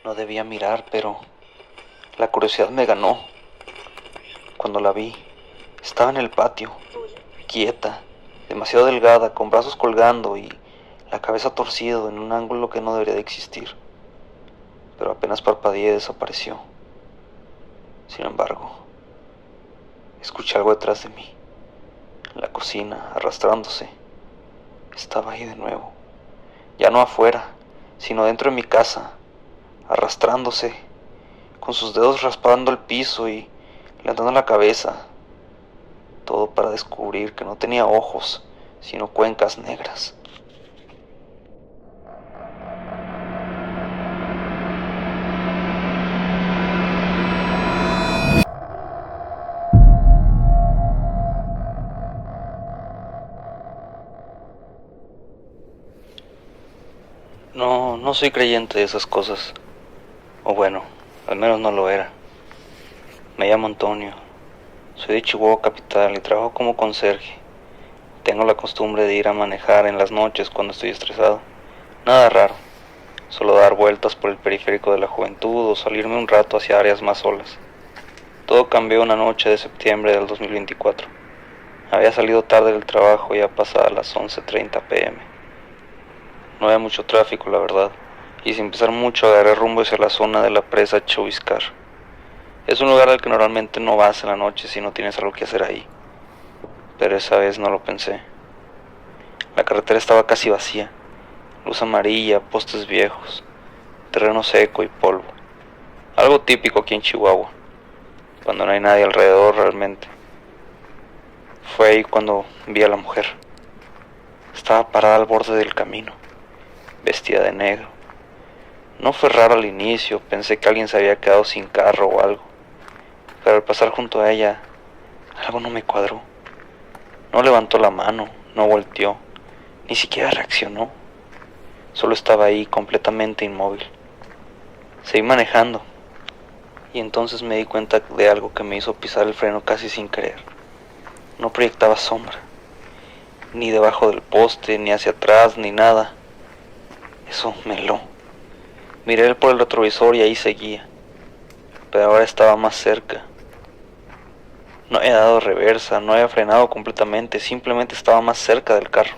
No debía mirar, pero la curiosidad me ganó. Cuando la vi, estaba en el patio, quieta, demasiado delgada, con brazos colgando y la cabeza torcida en un ángulo que no debería de existir. Pero apenas parpadeé desapareció. Sin embargo, escuché algo detrás de mí. La cocina, arrastrándose, estaba ahí de nuevo. Ya no afuera, sino dentro de mi casa, arrastrándose, con sus dedos raspando el piso y levantando la cabeza. Todo para descubrir que no tenía ojos, sino cuencas negras. No soy creyente de esas cosas. O bueno, al menos no lo era. Me llamo Antonio. Soy de Chihuahua capital y trabajo como conserje. Tengo la costumbre de ir a manejar en las noches cuando estoy estresado. Nada raro. Solo dar vueltas por el periférico de la juventud o salirme un rato hacia áreas más solas. Todo cambió una noche de septiembre del 2024. Había salido tarde del trabajo ya pasadas las 11:30 p.m. No había mucho tráfico, la verdad, y sin pensar mucho agarré rumbo hacia la zona de la presa Choviscar. Es un lugar al que normalmente no vas en la noche si no tienes algo que hacer ahí, pero esa vez no lo pensé. La carretera estaba casi vacía, luz amarilla, postes viejos, terreno seco y polvo. Algo típico aquí en Chihuahua, cuando no hay nadie alrededor realmente. Fue ahí cuando vi a la mujer. Estaba parada al borde del camino, vestida de negro. No fue raro al inicio, pensé que alguien se había quedado sin carro o algo, pero al pasar junto a ella, algo no me cuadró. No levantó la mano, no volteó, ni siquiera reaccionó. Solo estaba ahí, completamente inmóvil. Seguí manejando, y entonces me di cuenta de algo que me hizo pisar el freno casi sin querer. No proyectaba sombra, ni debajo del poste, ni hacia atrás, ni nada. Eso me heló. Miré por el retrovisor y ahí seguía, pero ahora estaba más cerca. No había dado reversa, no había frenado completamente, simplemente estaba más cerca del carro.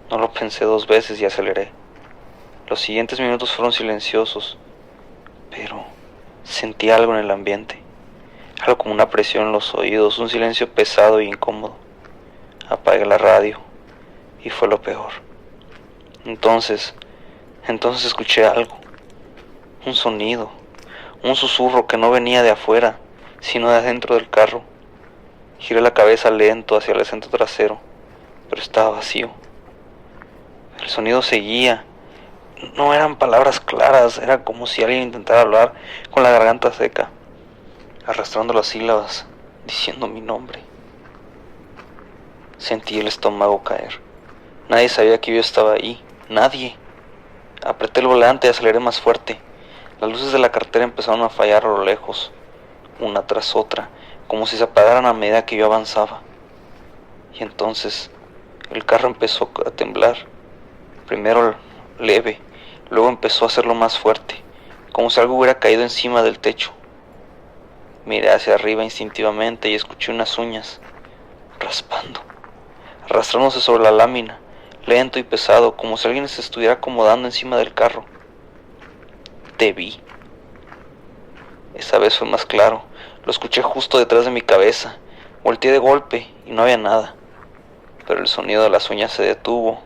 No lo pensé dos veces y aceleré. Los siguientes minutos fueron silenciosos, pero sentí algo en el ambiente, algo como una presión en los oídos, un silencio pesado e incómodo. Apagué la radio y fue lo peor. Entonces escuché algo, un sonido, un susurro que no venía de afuera, sino de adentro del carro. Giré la cabeza lento hacia el asiento trasero, pero estaba vacío. El sonido seguía. No eran palabras claras, era como si alguien intentara hablar con la garganta seca, arrastrando las sílabas, diciendo mi nombre. Sentí el estómago caer. Nadie sabía que yo estaba ahí, nadie. Apreté el volante y aceleré más fuerte. Las luces de la carretera empezaron a fallar a lo lejos, una tras otra, como si se apagaran a medida que yo avanzaba. Y entonces el carro empezó a temblar, primero leve, luego empezó a hacerlo más fuerte, como si algo hubiera caído encima del techo. Miré hacia arriba instintivamente y escuché unas uñas raspando, arrastrándose sobre la lámina, lento y pesado, como si alguien se estuviera acomodando encima del carro. Te vi. Esa vez fue más claro, lo escuché justo detrás de mi cabeza. Volteé de golpe y no había nada, pero el sonido de las uñas se detuvo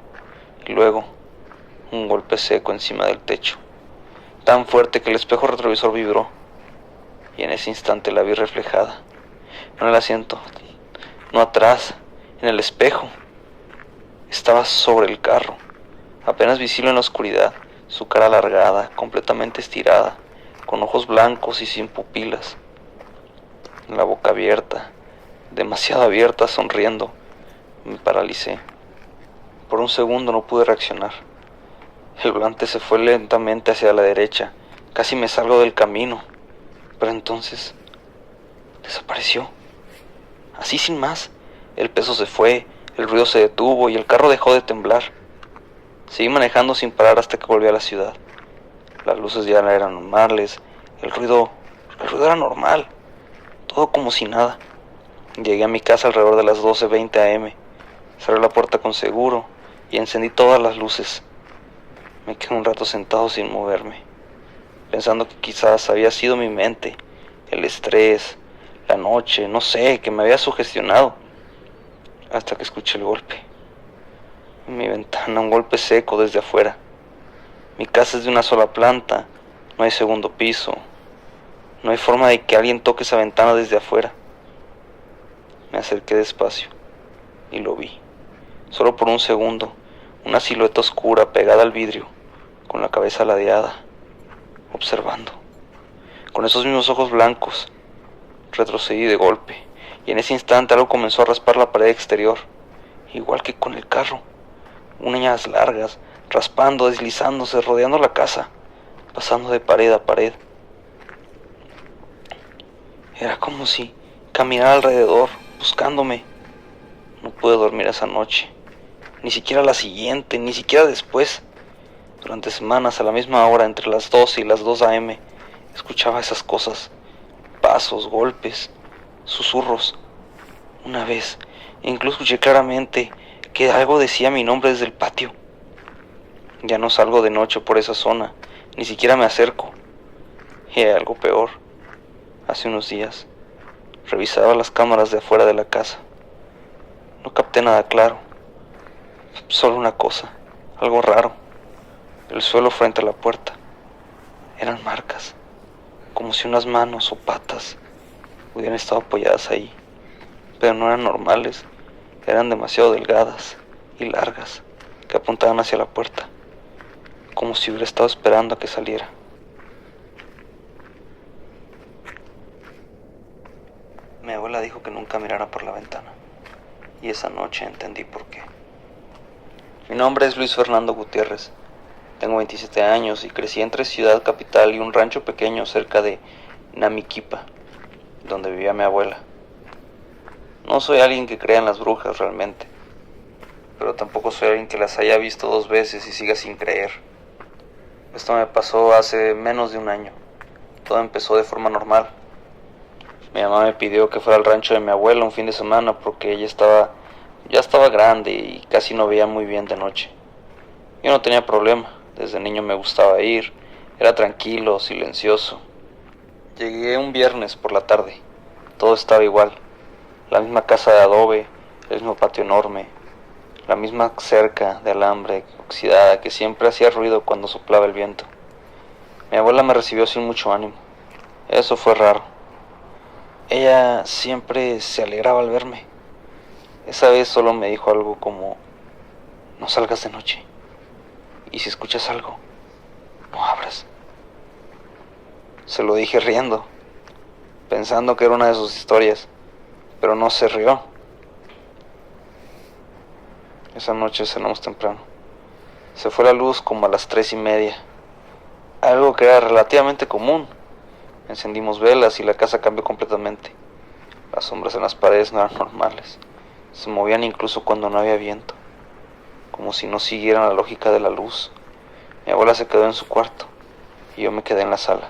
y luego un golpe seco encima del techo, tan fuerte que el espejo retrovisor vibró, y en ese instante la vi reflejada, no en el asiento, no atrás, en el espejo. Estaba sobre el carro, apenas visible en la oscuridad, su cara alargada, completamente estirada, con ojos blancos y sin pupilas, la boca abierta, demasiado abierta, sonriendo. Me paralicé. Por un segundo no pude reaccionar. El volante se fue lentamente hacia la derecha. Casi me salgo del camino. Pero entonces desapareció. Así sin más. El peso se fue, el ruido se detuvo y el carro dejó de temblar. Seguí manejando sin parar hasta que volví a la ciudad. Las luces ya eran normales, el ruido era normal, todo como si nada. Llegué a mi casa alrededor de las 12:20 am, cerré la puerta con seguro y encendí todas las luces. Me quedé un rato sentado sin moverme, pensando que quizás había sido mi mente, el estrés, la noche, no sé, que me había sugestionado, hasta que escuché el golpe. En mi ventana, un golpe seco desde afuera. Mi casa es de una sola planta, no hay segundo piso, no hay forma de que alguien toque esa ventana desde afuera. Me acerqué despacio y lo vi, solo por un segundo, una silueta oscura pegada al vidrio, con la cabeza ladeada, observando. Con esos mismos ojos blancos, retrocedí de golpe, y en ese instante algo comenzó a raspar la pared exterior, igual que con el carro. Uñas largas, raspando, deslizándose, rodeando la casa, pasando de pared a pared. Era como si caminara alrededor, buscándome. No pude dormir esa noche, ni siquiera la siguiente, ni siquiera después. Durante semanas, a la misma hora, entre las 12 y las 2 am, escuchaba esas cosas, pasos, golpes, susurros. Una vez, incluso escuché claramente que algo decía mi nombre desde el patio. Ya no salgo de noche por esa zona, ni siquiera me acerco. Y hay algo peor. Hace unos días, revisaba las cámaras de afuera de la casa. No capté nada claro, solo una cosa, algo raro. El suelo frente a la puerta. Eran marcas, como si unas manos o patas hubieran estado apoyadas ahí, pero no eran normales, eran demasiado delgadas y largas, que apuntaban hacia la puerta, como si hubiera estado esperando a que saliera. Mi abuela dijo que nunca mirara por la ventana, y esa noche entendí por qué. Mi nombre es Luis Fernando Gutiérrez, tengo 27 años y crecí entre ciudad capital y un rancho pequeño cerca de Namiquipa, donde vivía mi abuela. No soy alguien que crea en las brujas realmente, pero tampoco soy alguien que las haya visto 2 veces y siga sin creer. Esto me pasó hace menos de un año. Todo empezó de forma normal. Mi mamá me pidió que fuera al rancho de mi abuela un fin de semana porque ella ya estaba grande y casi no veía muy bien de noche. Yo no tenía problema, desde niño me gustaba ir, era tranquilo, silencioso. Llegué un viernes por la tarde, todo estaba igual, la misma casa de adobe, el mismo patio enorme, la misma cerca de alambre oxidada que siempre hacía ruido cuando soplaba el viento. Mi abuela me recibió sin mucho ánimo, eso fue raro. Ella siempre se alegraba al verme. Esa vez solo me dijo algo como, no salgas de noche, y si escuchas algo, no abras. Se lo dije riendo, pensando que era una de sus historias, pero no se rió. Esa noche cenamos temprano. Se fue la luz como a las 3:30, algo que era relativamente común. Encendimos velas y la casa cambió completamente. Las sombras en las paredes no eran normales, se movían incluso cuando no había viento, como si no siguieran la lógica de la luz. Mi abuela se quedó en su cuarto y yo me quedé en la sala,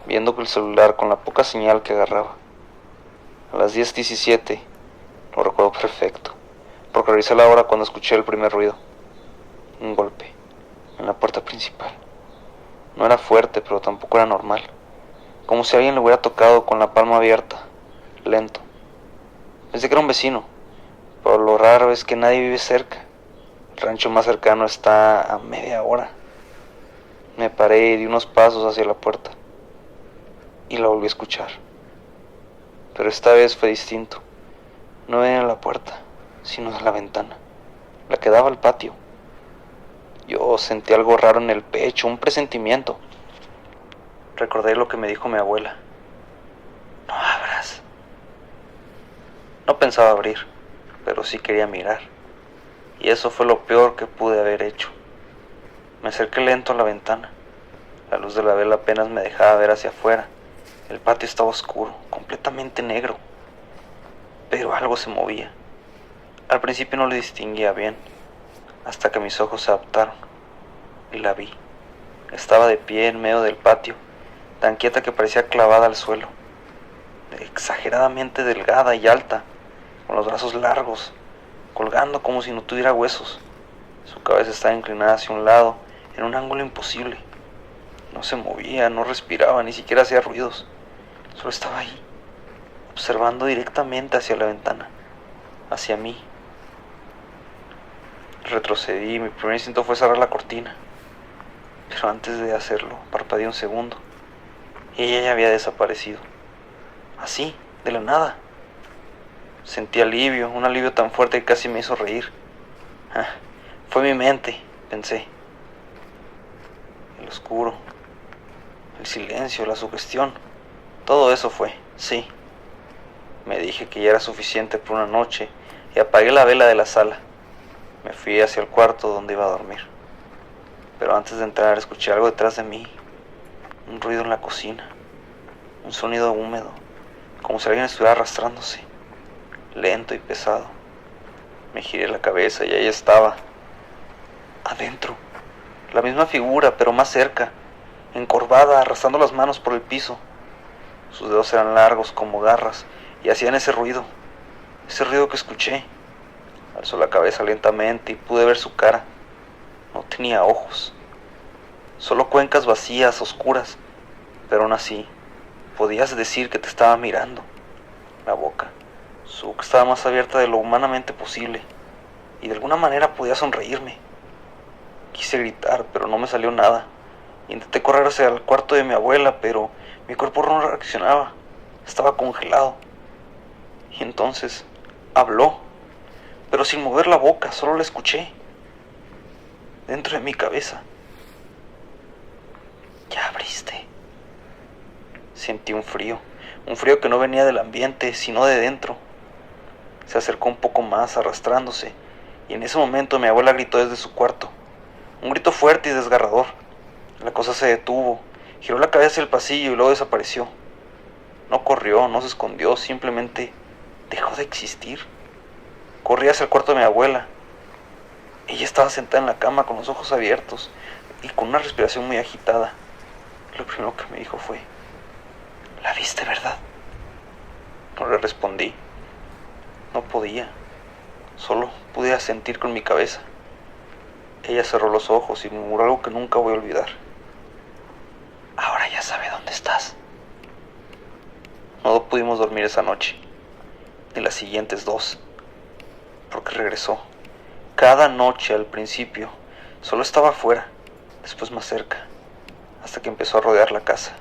viendo el celular con la poca señal que agarraba. A las 10:17, lo recuerdo perfecto, porque revisé la hora cuando escuché el primer ruido. Un golpe en la puerta principal. No era fuerte, pero tampoco era normal, como si alguien le hubiera tocado con la palma abierta, lento. Pensé que era un vecino, pero lo raro es que nadie vive cerca. El rancho más cercano está a media hora. Me paré y di unos pasos hacia la puerta y la volví a escuchar. Pero esta vez fue distinto. No venía de la puerta, sino de la ventana, la que daba al patio. Yo sentí algo raro en el pecho, un presentimiento. Recordé lo que me dijo mi abuela. No abras. No pensaba abrir, pero sí quería mirar. Y eso fue lo peor que pude haber hecho. Me acerqué lento a la ventana. La luz de la vela apenas me dejaba ver hacia afuera. El patio estaba oscuro, completamente negro. Pero algo se movía. Al principio no lo distinguía bien, hasta que mis ojos se adaptaron y la vi. Estaba de pie en medio del patio, tan quieta que parecía clavada al suelo, exageradamente delgada y alta, con los brazos largos, colgando como si no tuviera huesos. Su cabeza estaba inclinada hacia un lado, en un ángulo imposible. No se movía, no respiraba, ni siquiera hacía ruidos. Solo estaba ahí, observando directamente hacia la ventana, hacia mí. Retrocedí y mi primer instinto fue cerrar la cortina. Pero antes de hacerlo, parpadeé un segundo y ella ya había desaparecido. Así, de la nada. Sentí alivio, un alivio tan fuerte que casi me hizo reír. Fue mi mente, pensé. El oscuro, el silencio, la sugestión, todo eso fue, sí. Me dije que ya era suficiente por una noche y apagué la vela de la sala. Me fui hacia el cuarto donde iba a dormir. Pero antes de entrar escuché algo detrás de mí, un ruido en la cocina, un sonido húmedo, como si alguien estuviera arrastrándose, lento y pesado. Me giré la cabeza y ahí estaba, adentro, la misma figura, pero más cerca, encorvada, arrastrando las manos por el piso. Sus dedos eran largos como garras y hacían ese ruido que escuché. Alzó la cabeza lentamente y pude ver su cara. No tenía ojos, solo cuencas vacías, oscuras, pero aún así podías decir que te estaba mirando. La boca, su boca estaba más abierta de lo humanamente posible y de alguna manera podía sonreírme. Quise gritar, pero no me salió nada. Intenté correr hacia el cuarto de mi abuela, pero mi cuerpo no reaccionaba, estaba congelado. Y entonces habló, pero sin mover la boca, solo la escuché, dentro de mi cabeza. Ya abriste. Sentí un frío que no venía del ambiente, sino de dentro. Se acercó un poco más, arrastrándose, y en ese momento mi abuela gritó desde su cuarto, un grito fuerte y desgarrador. La cosa se detuvo, giró la cabeza hacia el pasillo y luego desapareció. No corrió, no se escondió, simplemente dejó de existir. Corrí hacia el cuarto de mi abuela. Ella estaba sentada en la cama con los ojos abiertos y con una respiración muy agitada. Lo primero que me dijo fue: ¿la viste, verdad? No le respondí. No podía. Solo pude sentir con mi cabeza. Ella cerró los ojos y murmuró algo que nunca voy a olvidar. Ahora ya sabe dónde estás. No pudimos dormir esa noche, ni las siguientes dos, porque regresó. Cada noche al principio solo estaba afuera, después más cerca, hasta que empezó a rodear la casa.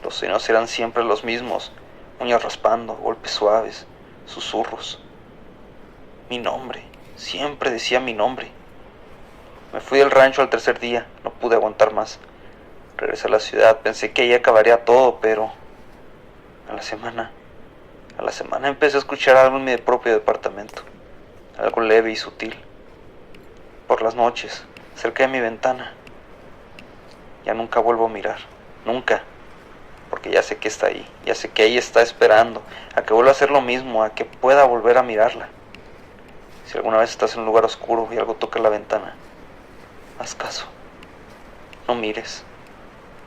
Los sonidos eran siempre los mismos: uñas raspando, golpes suaves, susurros. Mi nombre, siempre decía mi nombre. Me fui del rancho al tercer día, no pude aguantar más. Regresé a la ciudad, pensé que ahí acabaría todo, pero a la semana empecé a escuchar algo en mi propio departamento, algo leve y sutil. Por las noches, cerca de mi ventana. Ya nunca vuelvo a mirar, nunca, porque ya sé que está ahí, ya sé que ahí está esperando a que vuelva a hacer lo mismo, a que pueda volver a mirarla. Si alguna vez estás en un lugar oscuro y algo toca la ventana, haz caso, no mires,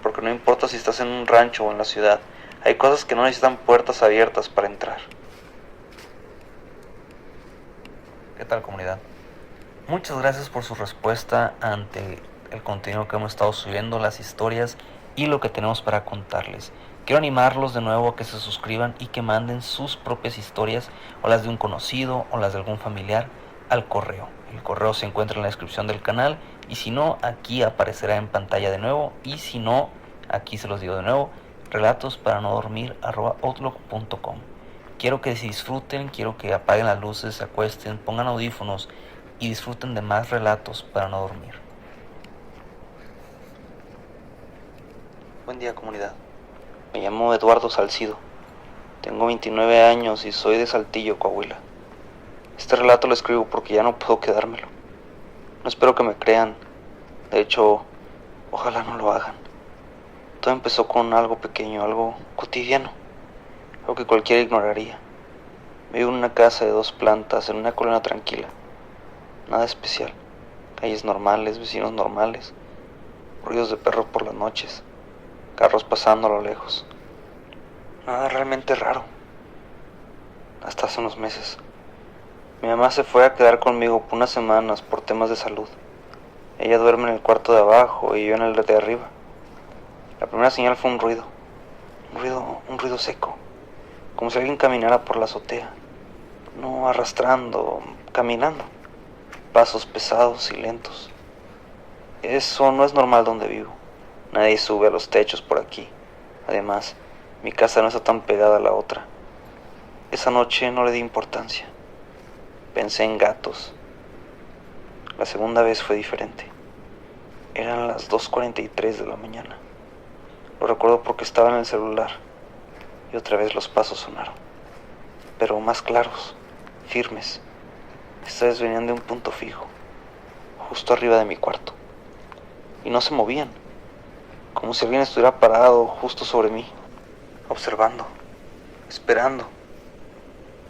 porque no importa si estás en un rancho o en la ciudad, hay cosas que no necesitan puertas abiertas para entrar. ¿Qué tal, comunidad? Muchas gracias por su respuesta ante el contenido que hemos estado subiendo, las historias y lo que tenemos para contarles. Quiero animarlos de nuevo a que se suscriban y que manden sus propias historias, o las de un conocido o las de algún familiar, al correo. El correo se encuentra en la descripción del canal, y si no, aquí aparecerá en pantalla de nuevo, y si no, aquí se los digo de nuevo: relatosparaNoDormir@outlook.com. Quiero que se disfruten, quiero que apaguen las luces, se acuesten, pongan audífonos y disfruten de más relatos para no dormir. Buen día, comunidad. Me llamo Eduardo Salcido. Tengo 29 años y soy de Saltillo, Coahuila. Este relato lo escribo porque ya no puedo quedármelo. No espero que me crean. De hecho, ojalá no lo hagan. Todo empezó con algo pequeño, algo cotidiano, algo que cualquiera ignoraría. Vivo en una casa de 2 plantas en una colonia tranquila. Nada especial. Calles normales, vecinos normales. ruidos de perro por las noches, carros pasando a lo lejos. Nada realmente raro. Hasta hace unos meses. Mi mamá se fue a quedar conmigo por unas semanas por temas de salud. Ella duerme en el cuarto de abajo y yo en el de arriba. La primera señal fue un ruido seco, como si alguien caminara por la azotea, no arrastrando, caminando, pasos pesados y lentos. Eso no es normal donde vivo. Nadie sube a los techos por aquí. Además, mi casa no está tan pegada a la otra. Esa noche no le di importancia. Pensé en gatos. La segunda vez fue diferente. Eran las 2:43 de la mañana. Lo recuerdo porque estaba en el celular y otra vez los pasos sonaron, pero más claros, firmes. Esta vez venían de un punto fijo, justo arriba de mi cuarto, y no se movían, como si alguien estuviera parado justo sobre mí, observando, esperando.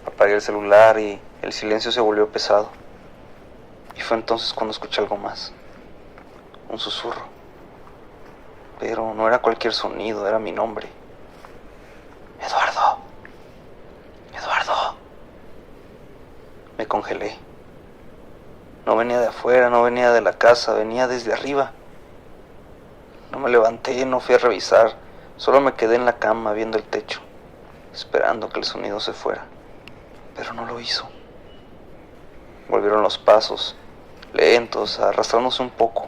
Apagué el celular y el silencio se volvió pesado, y fue entonces cuando escuché algo más, un susurro. Pero no era cualquier sonido, era mi nombre. Eduardo. Eduardo. Me congelé. No venía de afuera, no venía de la casa, venía desde arriba. No me levanté, no fui a revisar, solo me quedé en la cama viendo el techo, esperando que el sonido se fuera. Pero no lo hizo. Volvieron los pasos, lentos, arrastrándose un poco,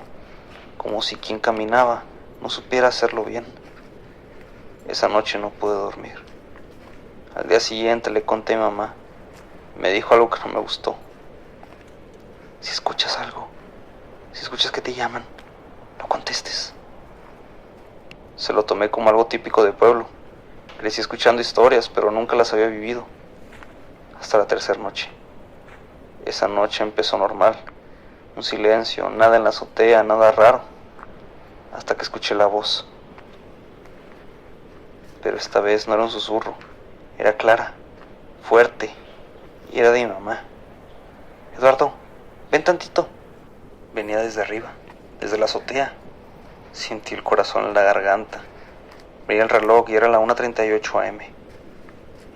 como si quien caminaba no supiera hacerlo bien. Esa noche no pude dormir. Al día siguiente le conté a mi mamá. Me dijo algo que no me gustó. Si escuchas algo, si escuchas que te llaman, no contestes. Se lo tomé como algo típico de pueblo. Crecí escuchando historias, pero nunca las había vivido. Hasta la tercera noche. Esa noche empezó normal. Un silencio, nada en la azotea, nada raro. Hasta que escuché la voz. Pero esta vez no era un susurro, era clara, fuerte, y era de mi mamá. Eduardo, ven tantito. Venía desde arriba, desde la azotea. Sentí el corazón en la garganta. Miré el reloj y era la 1:38 AM.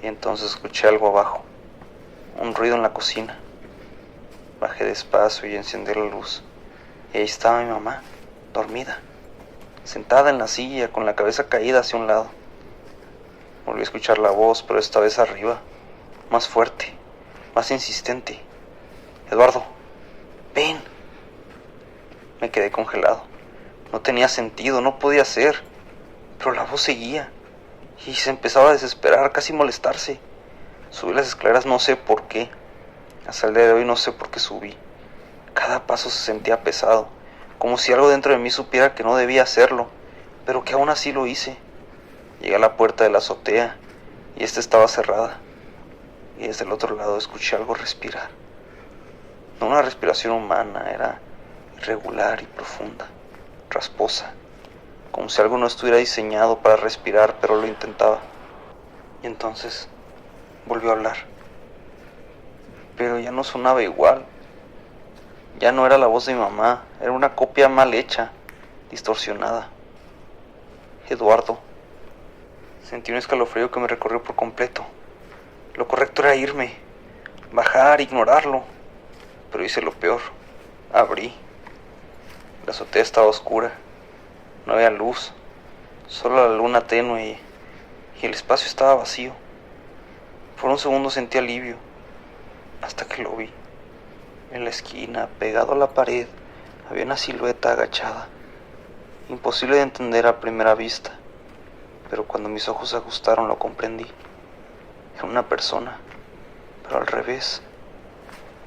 Y entonces escuché algo abajo, un ruido en la cocina. Bajé despacio y encendí la luz. Y ahí estaba mi mamá, dormida, sentada en la silla con la cabeza caída hacia un lado. Volví a escuchar la voz, pero esta vez arriba, más fuerte, más insistente. Eduardo, ven. Me quedé congelado. No tenía sentido, no podía ser. Pero la voz seguía y se empezaba a desesperar, casi molestarse. Subí las escaleras, no sé por qué. Hasta el día de hoy no sé por qué subí. Cada paso se sentía pesado, como si algo dentro de mí supiera que no debía hacerlo, pero que aún así lo hice. Llegué a la puerta de la azotea y esta estaba cerrada. Y desde el otro lado escuché algo respirar. No una respiración humana, era irregular y profunda, rasposa, como si algo no estuviera diseñado para respirar, pero lo intentaba. Y entonces volvió a hablar. Pero ya no sonaba igual. Ya no era la voz de mi mamá, era una copia mal hecha, distorsionada. Eduardo. Sentí un escalofrío que me recorrió por completo. Lo correcto era irme, bajar, ignorarlo. Pero hice lo peor. Abrí. La azotea estaba oscura. No había luz, solo la luna tenue y el espacio estaba vacío. Por un segundo sentí alivio, hasta que lo vi. En la esquina, pegado a la pared, había una silueta agachada. Imposible de entender a primera vista, pero cuando mis ojos se ajustaron lo comprendí. Era una persona, pero al revés.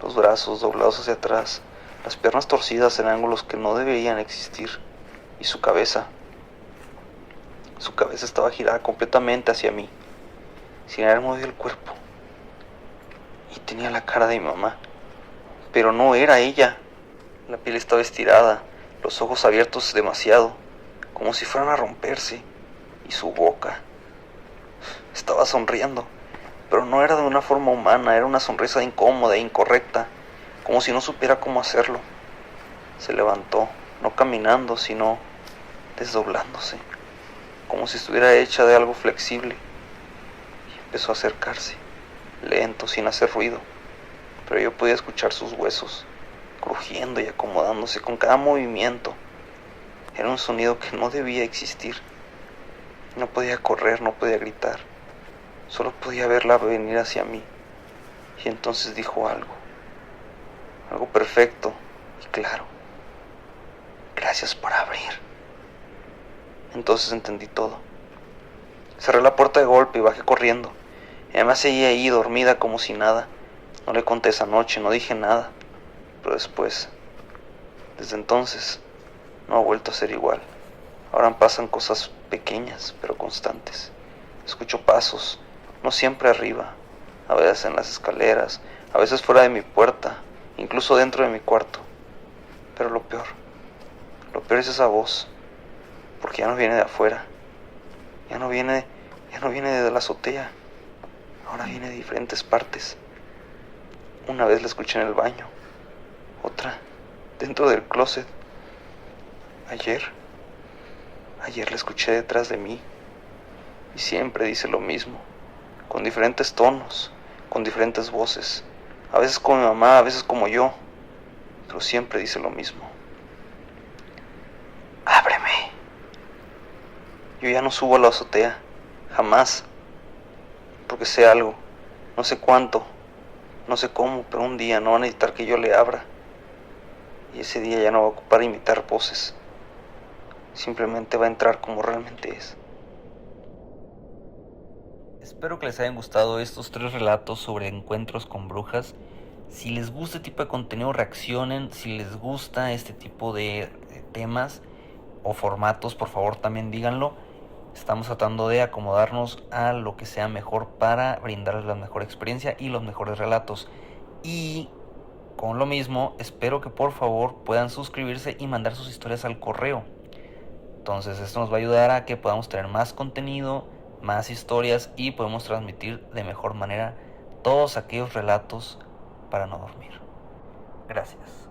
Los brazos doblados hacia atrás, las piernas torcidas en ángulos que no deberían existir, y su cabeza estaba girada completamente hacia mí, sin haber movido el cuerpo. Y tenía la cara de mi mamá, pero no era ella. La piel estaba estirada, los ojos abiertos demasiado, como si fueran a romperse, y su boca estaba sonriendo, pero no era de una forma humana, era una sonrisa incómoda e incorrecta, como si no supiera cómo hacerlo. Se levantó, no caminando, sino desdoblándose, como si estuviera hecha de algo flexible, y empezó a acercarse, lento, sin hacer ruido, pero yo podía escuchar sus huesos crujiendo y acomodándose con cada movimiento. Era un sonido que no debía existir. No podía correr, no podía gritar, solo podía verla venir hacia mí. Y entonces dijo algo perfecto y claro: gracias por abrir. Entonces entendí todo. Cerré la puerta de golpe y bajé corriendo. Emma seguía ahí, dormida como si nada. No le conté esa noche, no dije nada. Pero desde entonces, no ha vuelto a ser igual. Ahora pasan cosas pequeñas, pero constantes. Escucho pasos, no siempre arriba, a veces en las escaleras, a veces fuera de mi puerta, incluso dentro de mi cuarto. Pero lo peor es esa voz, porque ya no viene de afuera, ya no viene de la azotea, ahora viene de diferentes partes. Una vez la escuché en el baño, otra dentro del closet. Ayer la escuché detrás de mí, y siempre dice lo mismo, con diferentes tonos, con diferentes voces, a veces como mi mamá, a veces como yo, pero siempre dice lo mismo: ábreme. Yo ya no subo a la azotea, jamás, porque sé algo, no sé cuánto, no sé cómo, pero un día no va a necesitar que yo le abra, y ese día ya no va a ocupar imitar voces, simplemente va a entrar como realmente es. Espero que les hayan gustado estos 3 relatos sobre encuentros con brujas. Si les gusta este tipo de contenido, reaccionen. Si les gusta este tipo de temas o formatos, por favor también díganlo. Estamos tratando de acomodarnos a lo que sea mejor para brindarles la mejor experiencia y los mejores relatos. Y con lo mismo, espero que por favor puedan suscribirse y mandar sus historias al correo. Entonces esto nos va a ayudar a que podamos tener más contenido, más historias, y podemos transmitir de mejor manera todos aquellos relatos para no dormir. Gracias.